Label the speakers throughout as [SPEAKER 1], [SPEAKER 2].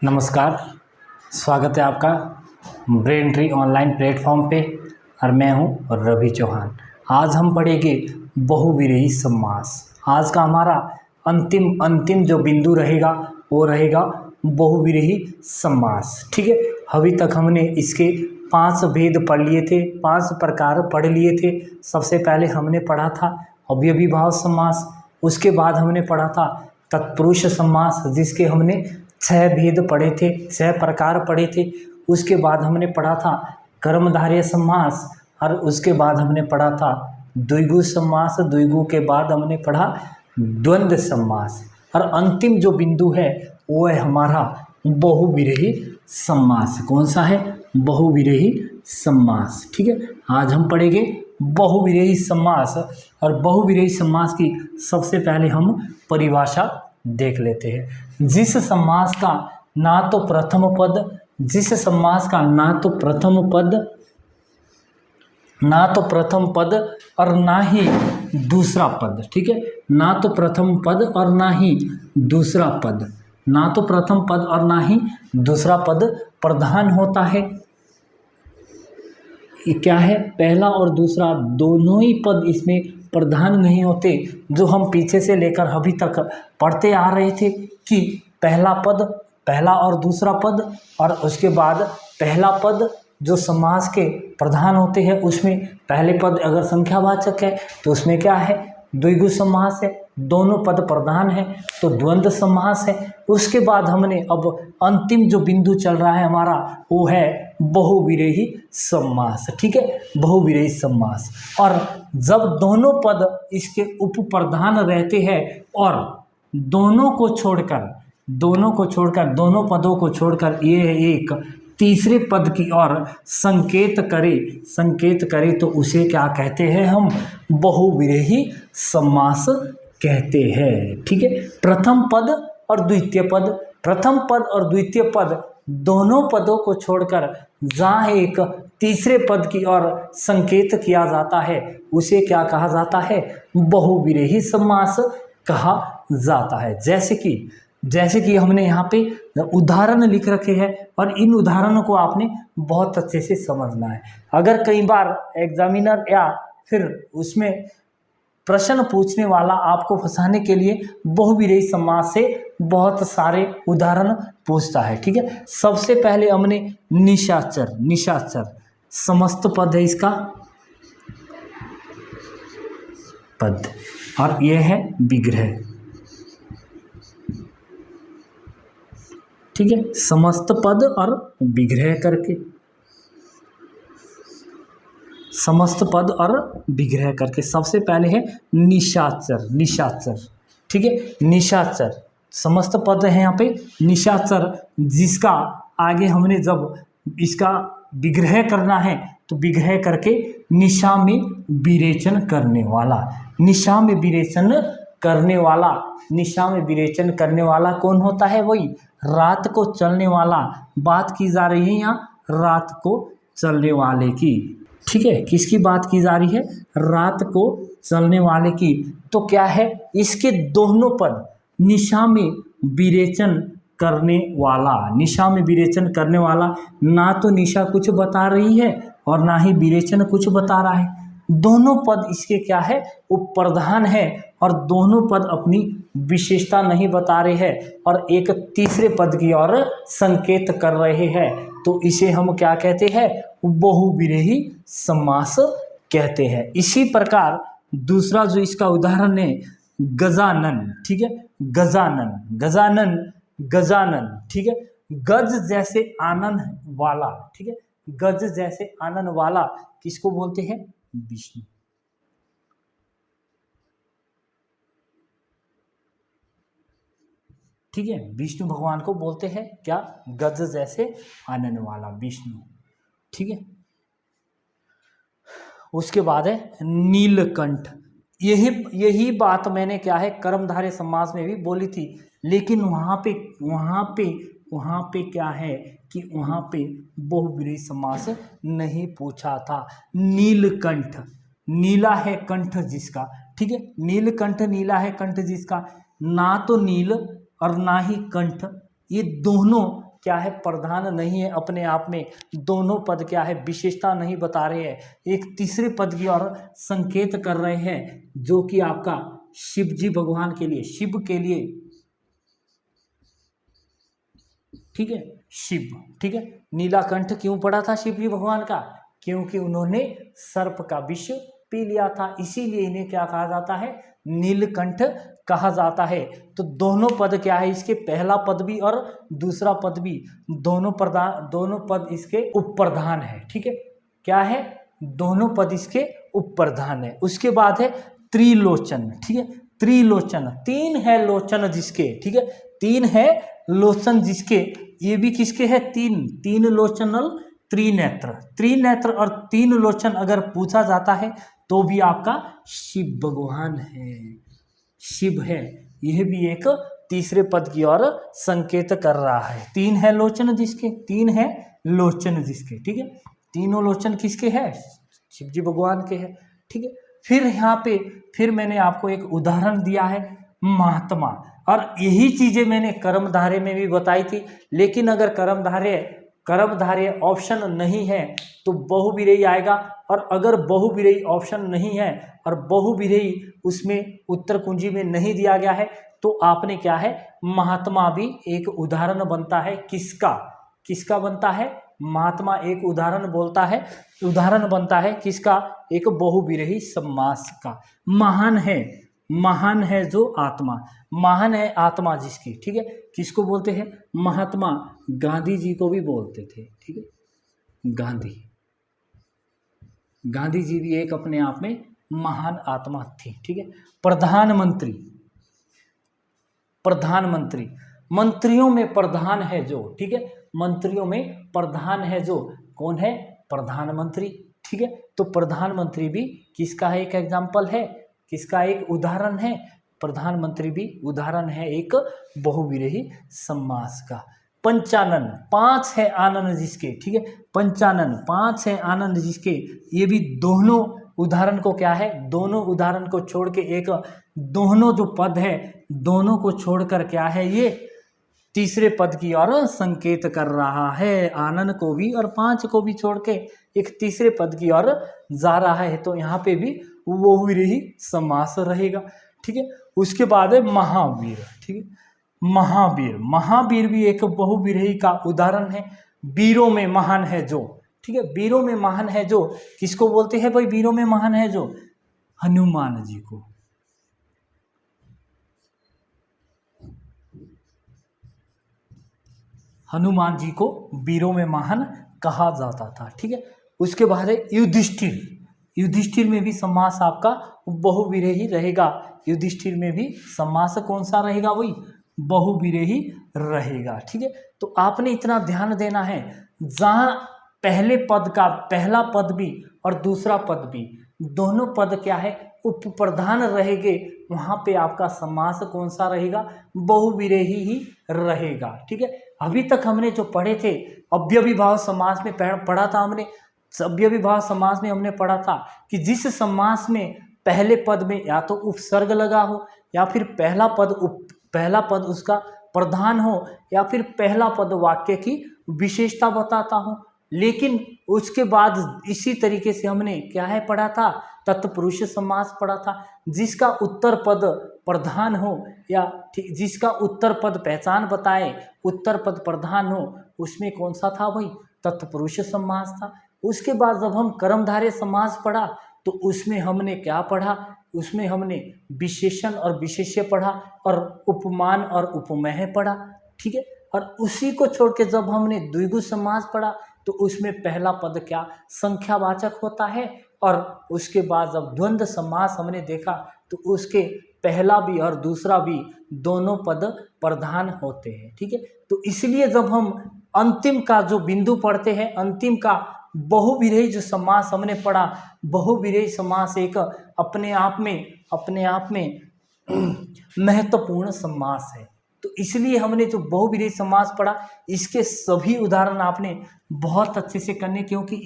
[SPEAKER 1] नमस्कार। स्वागत है आपका ब्रेन ट्री ऑनलाइन प्लेटफॉर्म पे और मैं हूं रवि चौहान। आज हम पढ़ेंगे बहुविरेही समास। आज का हमारा अंतिम जो बिंदु रहेगा वो रहेगा बहुविरेही समास। ठीक है, अभी तक हमने इसके 5 भेद पढ़ लिए थे, 5 प्रकार पढ़ लिए थे। सबसे पहले हमने पढ़ा था अव्ययीभाव समास, उसके बाद हमने पढ़ा था तत्पुरुष समास जिसके हमने 6 भेद पढ़े थे, 6 प्रकार पढ़े थे। उसके बाद हमने पढ़ा था कर्मधारय समास और उसके बाद हमने पढ़ा था द्विगु समास। द्विगु के बाद हमने पढ़ा द्वंद्व समास और अंतिम जो बिंदु है वो है हमारा बहुविरेही समास। कौन सा है? बहुविरेही समास। ठीक है, आज हम पढ़ेंगे बहुविरेही समास और बहुविरेही समास की सबसे पहले हम परिभाषा देख लेते हैं। जिस समास का ना तो प्रथम पद और ना ही दूसरा पद, ठीक है, ना तो प्रथम पद और ना ही दूसरा पद प्रधान होता है। ये क्या है? पहला और दूसरा दोनों ही पद इसमें प्रधान नहीं होते। जो हम पीछे से लेकर अभी तक पढ़ते आ रहे थे कि पहला और दूसरा पद और उसके बाद पहला पद जो समास के प्रधान होते हैं उसमें पहले पद अगर संख्यावाचक है तो उसमें क्या है? द्विगु समास है। दोनों पद प्रधान है तो द्वंद्व समास है। उसके बाद हमने अब अंतिम जो बिंदु चल रहा है हमारा वो है बहुविरेही समास। ठीक है, बहुविरेही समास। और जब दोनों पद इसके उपप्रधान रहते हैं और दोनों पदों को छोड़कर ये एक तीसरे पद की ओर संकेत करे तो उसे क्या कहते हैं? हम बहुविरेही समास कहते हैं। ठीक है, प्रथम पद और द्वितीय पद दोनों पदों को छोड़कर जहाँ एक तीसरे पद की ओर संकेत किया जाता है उसे क्या कहा जाता है? बहुविरेही समास कहा जाता है। जैसे कि हमने यहाँ पे उदाहरण लिख रखे हैं और इन उदाहरणों को आपने बहुत अच्छे से समझना है। अगर कई बार एग्जामिनर या फिर उसमें प्रश्न पूछने वाला आपको फंसाने के लिए बहुविरेही समास से बहुत सारे उदाहरण पूछता है। ठीक है, सबसे पहले हमने निशाचर समस्त पद है इसका पद और यह है विग्रह। ठीक है, समस्त पद और विग्रह करके सबसे पहले है निशाचर। ठीक है, निशाचर समस्त पद है यहाँ पे निशाचर, जिसका आगे हमने जब इसका विग्रह करना है तो विग्रह करके निशा में विरेचन करने वाला कौन होता है? वही रात को चलने वाला। बात की जा रही है यहाँ रात को चलने वाले की। ठीक है, किसकी बात की जा रही है? रात को चलने वाले की। तो क्या है? इसके दोनों पद निशा में विरेचन करने वाला। ना तो निशा कुछ बता रही है और ना ही विरेचन कुछ बता रहा है। दोनों पद इसके क्या है? उपप्रधान है और दोनों पद अपनी विशेषता नहीं बता रहे हैं और एक तीसरे पद की ओर संकेत कर रहे हैं। तो इसे हम क्या कहते हैं? बहुविरेही समास कहते हैं। इसी प्रकार दूसरा जो इसका उदाहरण है गजानन। ठीक है, गजानन। ठीक है, गज जैसे आनन वाला। ठीक है, गज जैसे आनन वाला किसको बोलते हैं? विष्णु। ठीक है, विष्णु भगवान को बोलते हैं क्या? गज जैसे आनन वाला विष्णु। ठीक है, उसके बाद है नीलकंठ। यही बात मैंने क्या है कर्मधारय समास में भी बोली थी, लेकिन वहाँ पे क्या है कि वहाँ पे बहुविरेही समास नहीं पूछा था। नीलकंठ, नीला है कंठ जिसका। ठीक है, नीलकंठ नीला है कंठ जिसका। ना तो नील और ना ही कंठ, ये दोनों क्या है, प्रधान नहीं है अपने आप में। दोनों पद क्या है, विशेषता नहीं बता रहे हैं, एक तीसरे पद की ओर संकेत कर रहे हैं, जो कि आपका शिव जी भगवान के लिए, शिव के लिए, ठीक है, शिव, ठीक है। नीलाकंठ क्यों पड़ा था शिव जी भगवान का, क्योंकि उन्होंने सर्प का विष पी लिया था, इसीलिए इन्हें क्या कहा जाता है, नीलकंठ कहा जाता है। तो दोनों पद क्या है इसके, पहला पद भी और दूसरा पद भी, दोनों पद इसके उप प्रधान है, ठीक है। क्या है, दोनों पद इसके उप प्रधान है। उसके बाद है त्रिलोचन, ठीक है, त्रिलोचन, तीन है लोचन जिसके, ठीक है, तीन है लोचन जिसके, ये भी किसके है, तीन लोचनल त्रिनेत्र, त्रिनेत्र और तीन लोचन अगर पूछा जाता है तो भी आपका शिव भगवान है, शिव है। यह भी एक तीसरे पद की ओर संकेत कर रहा है। तीन है लोचन जिसके, तीन है लोचन जिसके, ठीक है, तीनों लोचन किसके हैं, शिव जी भगवान के हैं, ठीक है। फिर यहाँ पे फिर मैंने आपको एक उदाहरण दिया है महात्मा, और यही चीजें मैंने कर्मधारय में भी बताई थी। लेकिन अगर कर्मधारय ऑप्शन नहीं है तो बहुविरेही आएगा, और अगर बहुविरेही ऑप्शन नहीं है और बहुविरेही उसमें उत्तर कुंजी में नहीं दिया गया है तो आपने क्या है, महात्मा भी एक उदाहरण बनता है। किसका बनता है, महात्मा एक उदाहरण बनता है किसका, एक बहुविरेही समास का। महान है जो आत्मा, महान है आत्मा जिसकी, ठीक है, किसको बोलते हैं, महात्मा गांधी जी को भी बोलते थे, ठीक है, गांधी जी भी एक अपने आप में महान आत्मा थी, ठीक है। प्रधानमंत्री, मंत्रियों में प्रधान है जो, ठीक है, मंत्रियों में प्रधान है जो, कौन है, प्रधानमंत्री, ठीक है। तो प्रधानमंत्री भी किसका है, एक एग्जाम्पल है, किसका एक उदाहरण है, प्रधानमंत्री भी उदाहरण है एक बहुविरेही समास का। पंचानन, पांच है आनंद जिसके, ठीक है, पंचानन, पांच है आनंद जिसके, ये भी दोनों उदाहरण को क्या है, दोनों उदाहरण को छोड़ के एक, दोनों जो पद है दोनों को छोड़कर क्या है, ये तीसरे पद की ओर संकेत कर रहा है, आनंद को भी और पांच को भी छोड़ के एक तीसरे पद की ओर जा रहा है। तो यहाँ पे भी बहुविरेही समास रहेगा, ठीक है। उसके बाद है महावीर, ठीक है, महावीर भी एक बहुविरेही का उदाहरण है। वीरों में महान है जो, ठीक है, वीरों में महान है जो, किसको बोलते हैं भाई, वीरों में महान है जो, हनुमान जी को, हनुमान जी को वीरों में महान कहा जाता था, ठीक है। उसके बाद है युधिष्ठिर में भी समास आपका बहुविरेही रहेगा। युधिष्ठिर में भी समास कौन सा रहेगा, वही बहुविरेही रहेगा, ठीक है। तो आपने इतना ध्यान देना है, जहां पहले पद का पहला पद भी और दूसरा पद भी, दोनों पद क्या है, उप प्रधान रहेंगे, वहां पे आपका समास कौन सा रहेगा, बहुविरेही ही रहेगा, ठीक है। अभी तक हमने जो पढ़े थे, अव्ययीभाव समास में पढ़ा था हमने, अव्ययीभाव समास में हमने पढ़ा था कि जिस समास में पहले पद में या तो उपसर्ग लगा हो, या फिर पहला पद उसका प्रधान हो, या फिर पहला पद वाक्य की विशेषता बताता हो। लेकिन उसके बाद इसी तरीके से हमने क्या है पढ़ा था, तत्पुरुष समास पढ़ा था, जिसका उत्तर पद प्रधान हो, या जिसका उत्तर पद पहचान बताए, उत्तर पद प्रधान हो, उसमें कौन सा था भाई, तत्पुरुष समास था। उसके बाद जब हम कर्मधारय समास पढ़ा तो उसमें हमने क्या पढ़ा, उसमें हमने विशेषण और विशेष्य पढ़ा, और उपमान और उपमेय पढ़ा, ठीक है। और उसी को छोड़ के जब हमने द्विगु समास पढ़ा तो उसमें पहला पद क्या, संख्यावाचक होता है, और उसके बाद जब द्वंद्व समास हमने देखा तो उसके पहला भी और दूसरा भी दोनों पद प्रधान होते हैं, ठीक है। तो इसलिए जब हम अंतिम का जो बिंदु पढ़ते हैं, अंतिम का बहुविरेही जो समास हमने पढ़ा, बहुविरेही समास एक अपने आप में महत्वपूर्ण समास है। तो इसलिए हमने जो बहुविरेही समास पढ़ा, इसके सभी उदाहरण आपने बहुत अच्छे से करने, क्योंकि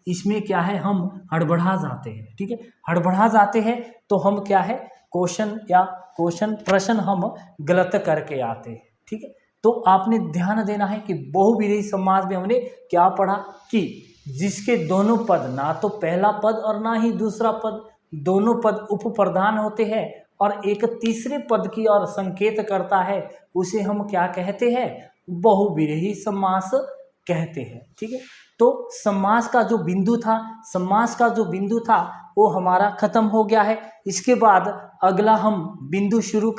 [SPEAKER 1] इसमें क्या है, हम हड़बड़ा जाते हैं, ठीक है, हड़बड़ा जाते हैं तो हम क्या है, प्रश्न हम गलत करके आते हैं, ठीक है। तो आपने ध्यान देना है कि बहुविरेही समास में हमने क्या पढ़ा कि जिसके दोनों पद, ना तो पहला पद और ना ही दूसरा पद, दोनों पद उपप्रधान होते हैं और एक तीसरे पद की ओर संकेत करता है, उसे हम क्या कहते हैं? बहुविरेही समास कहते हैं। ठीक है, तो समास का जो बिंदु था वो हमारा खत्म हो गया है। इसके बाद अगला हम बिंदु शुरू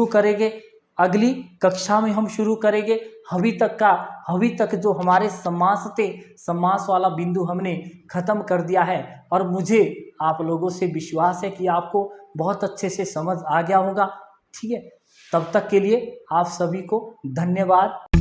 [SPEAKER 1] करेंगे, अगली कक्षा में हम शुरू करेंगे हवि तक जो हमारे समास थे, समास वाला बिंदु हमने खत्म कर दिया है और मुझे आप लोगों से विश्वास है कि आपको बहुत अच्छे से समझ आ गया होगा। ठीक है, तब तक के लिए आप सभी को धन्यवाद।